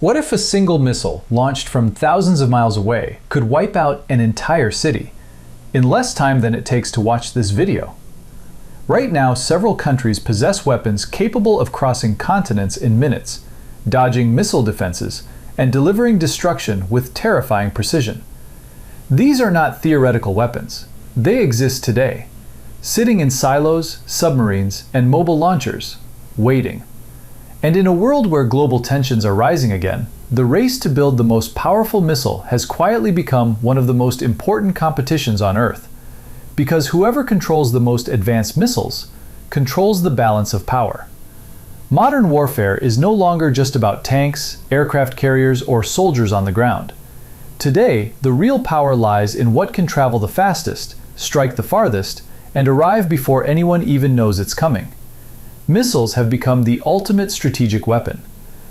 What if a single missile launched from thousands of miles away could wipe out an entire city in less time than it takes to watch this video? Right now, several countries possess weapons capable of crossing continents in minutes, dodging missile defenses, and delivering destruction with terrifying precision. These are not theoretical weapons. They exist today, sitting in silos, submarines, and mobile launchers, waiting. And in a world where global tensions are rising again, the race to build the most powerful missile has quietly become one of the most important competitions on Earth. Because whoever controls the most advanced missiles controls the balance of power. Modern warfare is no longer just about tanks, aircraft carriers, or soldiers on the ground. Today, the real power lies in what can travel the fastest, strike the farthest, and arrive before anyone even knows it's coming. Missiles have become the ultimate strategic weapon.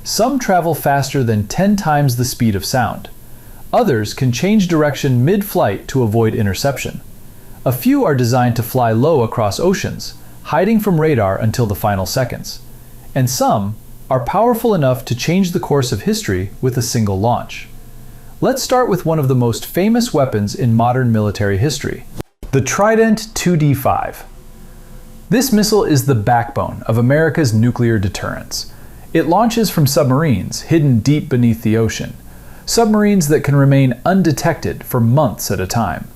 Some travel faster than 10 times the speed of sound. Others can change direction mid-flight to avoid interception. A few are designed to fly low across oceans, hiding from radar until the final seconds. And some are powerful enough to change the course of history with a single launch. Let's start with one of the most famous weapons in modern military history, the Trident II D5. This missile is the backbone of America's nuclear deterrence. It launches from submarines hidden deep beneath the ocean, submarines that can remain undetected for months at a time.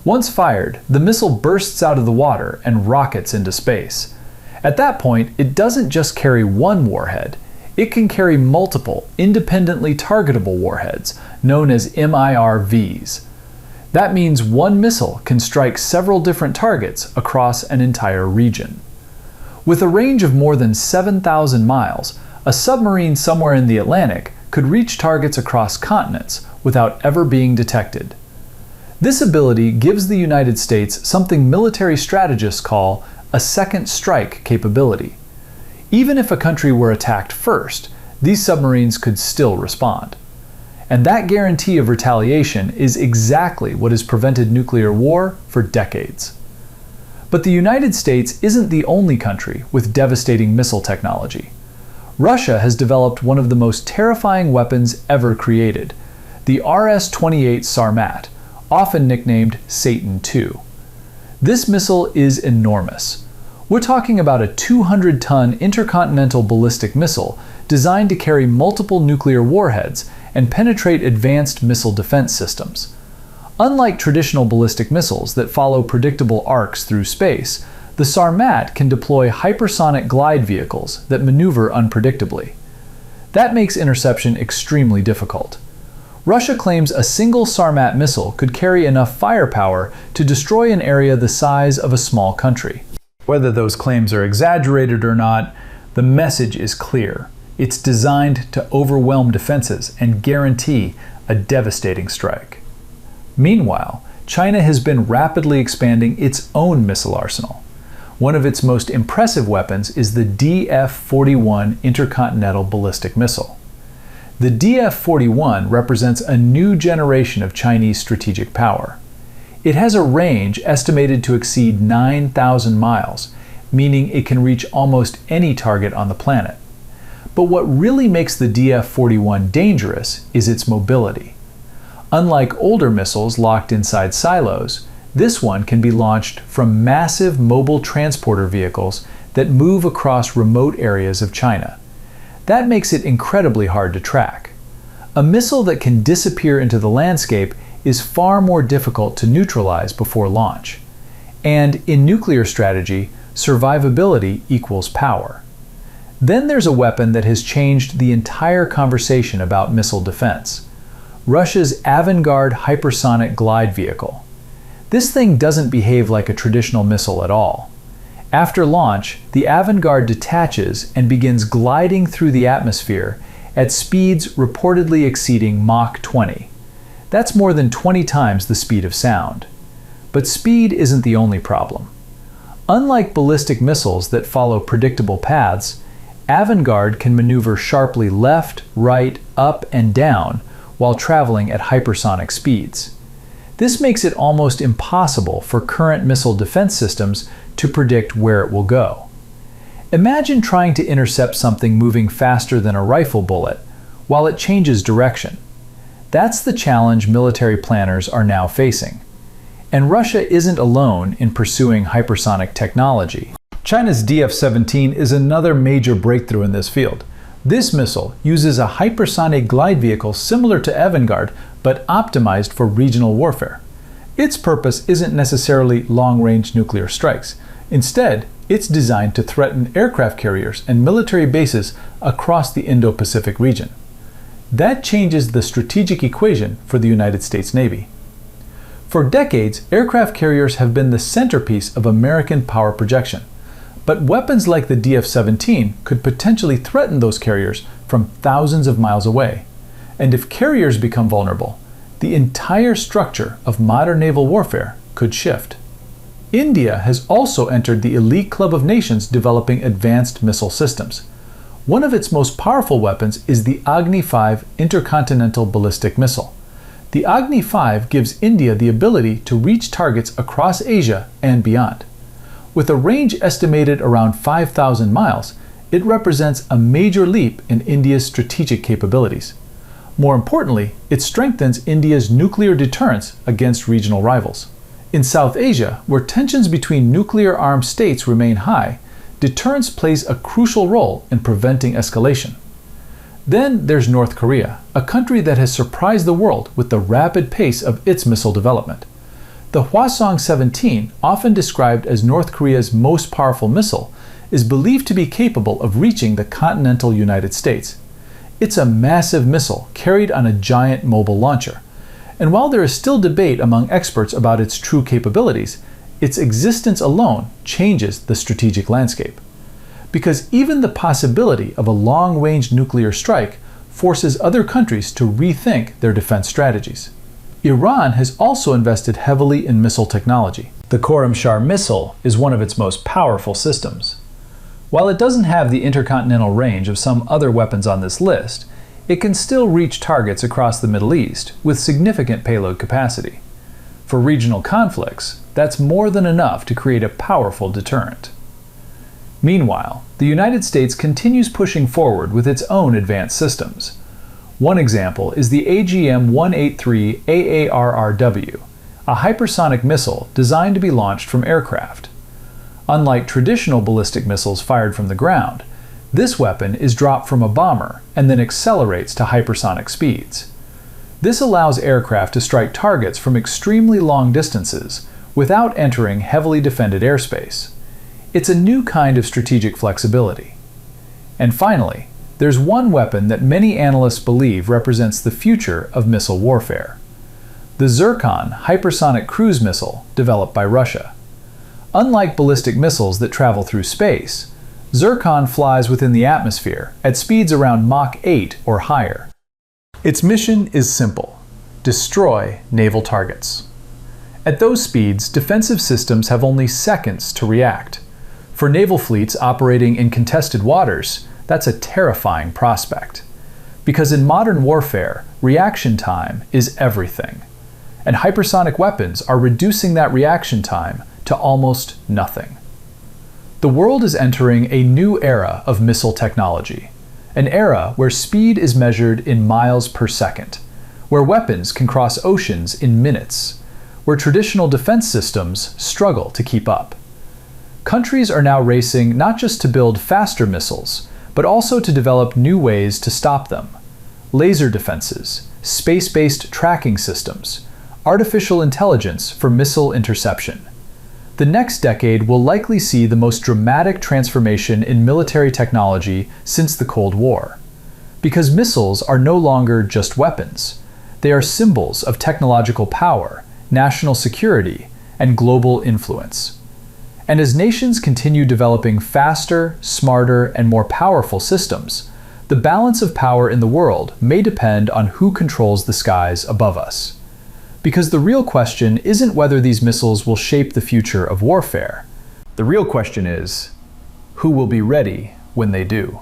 Once fired, the missile bursts out of the water and rockets into space. At that point, it doesn't just carry one warhead. It can carry multiple, independently targetable warheads, known as MIRVs. That means one missile can strike several different targets across an entire region. With a range of more than 7,000 miles, a submarine somewhere in the Atlantic could reach targets across continents without ever being detected. This ability gives the United States something military strategists call a second strike capability. Even if a country were attacked first, these submarines could still respond. And that guarantee of retaliation is exactly what has prevented nuclear war for decades. But the United States isn't the only country with devastating missile technology. Russia has developed one of the most terrifying weapons ever created, the RS-28 Sarmat, often nicknamed Satan II. This missile is enormous. We're talking about a 200-ton intercontinental ballistic missile designed to carry multiple nuclear warheads and penetrate advanced missile defense systems. Unlike traditional ballistic missiles that follow predictable arcs through space, the Sarmat can deploy hypersonic glide vehicles that maneuver unpredictably. That makes interception extremely difficult. Russia claims a single Sarmat missile could carry enough firepower to destroy an area the size of a small country. Whether those claims are exaggerated or not, the message is clear. It's designed to overwhelm defenses and guarantee a devastating strike. Meanwhile, China has been rapidly expanding its own missile arsenal. One of its most impressive weapons is the DF-41 intercontinental ballistic missile. The DF-41 represents a new generation of Chinese strategic power. It has a range estimated to exceed 9,000 miles, meaning it can reach almost any target on the planet. But what really makes the DF-41 dangerous is its mobility. Unlike older missiles locked inside silos, this one can be launched from massive mobile transporter vehicles that move across remote areas of China. That makes it incredibly hard to track. A missile that can disappear into the landscape is far more difficult to neutralize before launch. And in nuclear strategy, survivability equals power. Then there's a weapon that has changed the entire conversation about missile defense: Russia's Avangard hypersonic glide vehicle. This thing doesn't behave like a traditional missile at all. After launch, the Avangard detaches and begins gliding through the atmosphere at speeds reportedly exceeding Mach 20. That's more than 20 times the speed of sound. But speed isn't the only problem. Unlike ballistic missiles that follow predictable paths, Avangard can maneuver sharply left, right, up, and down while traveling at hypersonic speeds. This makes it almost impossible for current missile defense systems to predict where it will go. Imagine trying to intercept something moving faster than a rifle bullet, while it changes direction. That's the challenge military planners are now facing. And Russia isn't alone in pursuing hypersonic technology. China's DF-17 is another major breakthrough in this field. This missile uses a hypersonic glide vehicle similar to Avangard, but optimized for regional warfare. Its purpose isn't necessarily long-range nuclear strikes. Instead, it's designed to threaten aircraft carriers and military bases across the Indo-Pacific region. That changes the strategic equation for the United States Navy. For decades, aircraft carriers have been the centerpiece of American power projection. But weapons like the DF-17 could potentially threaten those carriers from thousands of miles away. And if carriers become vulnerable, the entire structure of modern naval warfare could shift. India has also entered the elite club of nations developing advanced missile systems. One of its most powerful weapons is the Agni-5 intercontinental ballistic missile. The Agni-5 gives India the ability to reach targets across Asia and beyond. With a range estimated around 5,000 miles, it represents a major leap in India's strategic capabilities. More importantly, it strengthens India's nuclear deterrence against regional rivals. In South Asia, where tensions between nuclear-armed states remain high, deterrence plays a crucial role in preventing escalation. Then there's North Korea, a country that has surprised the world with the rapid pace of its missile development. The Hwasong-17, often described as North Korea's most powerful missile, is believed to be capable of reaching the continental United States. It's a massive missile carried on a giant mobile launcher. And while there is still debate among experts about its true capabilities, its existence alone changes the strategic landscape. Because even the possibility of a long-range nuclear strike forces other countries to rethink their defense strategies. Iran has also invested heavily in missile technology. The Khorramshahr missile is one of its most powerful systems. While it doesn't have the intercontinental range of some other weapons on this list, it can still reach targets across the Middle East with significant payload capacity. For regional conflicts, that's more than enough to create a powerful deterrent. Meanwhile, the United States continues pushing forward with its own advanced systems. One example is the AGM-183 AARRW, a hypersonic missile designed to be launched from aircraft. Unlike traditional ballistic missiles fired from the ground, this weapon is dropped from a bomber and then accelerates to hypersonic speeds. This allows aircraft to strike targets from extremely long distances without entering heavily defended airspace. It's a new kind of strategic flexibility. And finally, there's one weapon that many analysts believe represents the future of missile warfare: the Zircon hypersonic cruise missile developed by Russia. Unlike ballistic missiles that travel through space, Zircon flies within the atmosphere at speeds around Mach 8 or higher. Its mission is simple: destroy naval targets. At those speeds, defensive systems have only seconds to react. For naval fleets operating in contested waters, that's a terrifying prospect. Because in modern warfare, reaction time is everything. And hypersonic weapons are reducing that reaction time to almost nothing. The world is entering a new era of missile technology, an era where speed is measured in miles per second, where weapons can cross oceans in minutes, where traditional defense systems struggle to keep up. Countries are now racing not just to build faster missiles, but also to develop new ways to stop them. Laser defenses, space-based tracking systems, artificial intelligence for missile interception. The next decade will likely see the most dramatic transformation in military technology since the Cold War. Because missiles are no longer just weapons. They are symbols of technological power, national security, and global influence. And as nations continue developing faster, smarter, and more powerful systems, the balance of power in the world may depend on who controls the skies above us. Because the real question isn't whether these missiles will shape the future of warfare. The real question is, who will be ready when they do?